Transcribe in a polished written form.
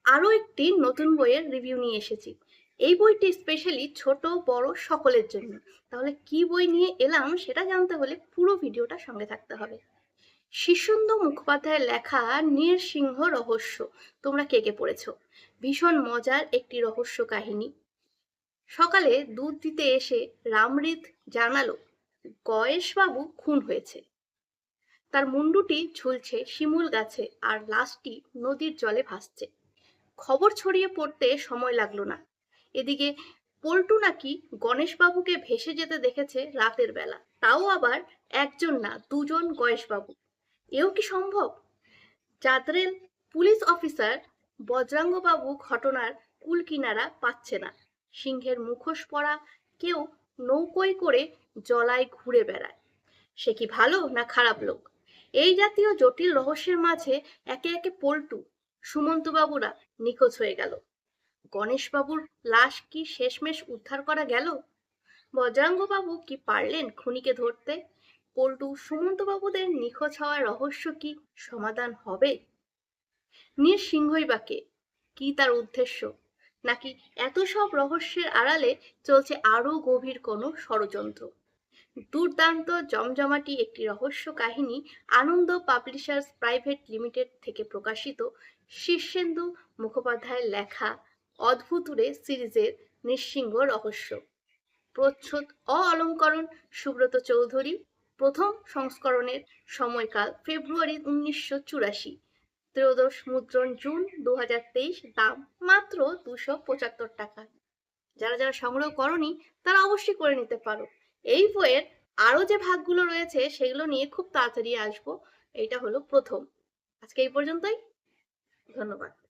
আরো একটি নতুন বইয়ের রিভিউ নিয়ে এসেছি। এই বইটি স্পেশালি ছোট বড় সকলের জন্য। তাহলে কি বই নিয়ে এলাম সেটা জানতে হলে পুরো ভিডিওটা সঙ্গে থাকতে হবে। শীর্ষেন্দু মুখোপাধ্যায়ের লেখা নৃসিংহ রহস্য। তোমরা কে কে পড়েছো? ভীষণ মজার একটি রহস্য কাহিনী। সকালে দুধ দিতে এসে রামৃত জানালো গয়েশবাবু খুন হয়েছে। তার মুন্ডুটি ঝুলছে শিমুল গাছে আর লাশটি নদীর জলে ভাসছে। খবর ছড়িয়ে পড়তে সময় লাগলো না। এদিকে পল্টু নাকি গণেশবাবুকে ভেসে যেতে দেখেছে রাতের বেলা, তাও আবার একজন না দুজন গণেশবাবু। এও কি সম্ভব? চাঁদরেল পুলিশ অফিসার বজরাঙ্গবাবু ঘটনার কুল কিনারা পাচ্ছে না। সিংহের মুখোশ পরা কেউ নৌকোয় করে জলায় ঘুরে বেড়ায়। সে কি ভালো না খারাপ লোক? এই জাতীয় জটিল রহস্যের মাঝে একে একে পল্টু সুমন্তবাবুরা নিখোঁজ হয়ে গেল। গণেশবাবুর লাশ কি শেষমেশ উদ্ধার করা গেল? বজরাঙ্গবাবু কি পারলেন খুনিকে ধরতে? পল্টু সুমন্তবাবুদের নিখোঁজ হওয়ার রহস্য কি সমাধান হবে? নৃসিংহই বা কে? কি তার উদ্দেশ্য? নাকি এত সব রহস্যের আড়ালে চলছে আরো গভীর কোনো ষড়যন্ত্র? দুর্দান্ত জমজমাটি একটি রহস্য কাহিনী আনন্দ পাবলিশার্স প্রাইভেট লিমিটেড থেকে প্রকাশিত শীর্ষেন্দু মুখোপাধ্যায়ের লেখা অদ্ভুতুড়ে সিরিজের নৃসিংহ রহস্য। প্রচ্ছদ অলঙ্করণ সুব্রত চৌধুরী। প্রথম সংস্করণের সময়কাল ফেব্রুয়ারি 1984। ত্রয়োদশ মুদ্রণ জুন 2023। দাম মাত্র 275 টাকা। যারা যারা সংগ্রহ করনি তারা অবশ্যই করে নিতে পারো। এই বইয়ের আরো যে ভাগগুলো রয়েছে সেগুলো নিয়ে খুব তাড়াতাড়ি আসবো। এটা হলো প্রথম। আজকে এই পর্যন্তই। ধন্যবাদ।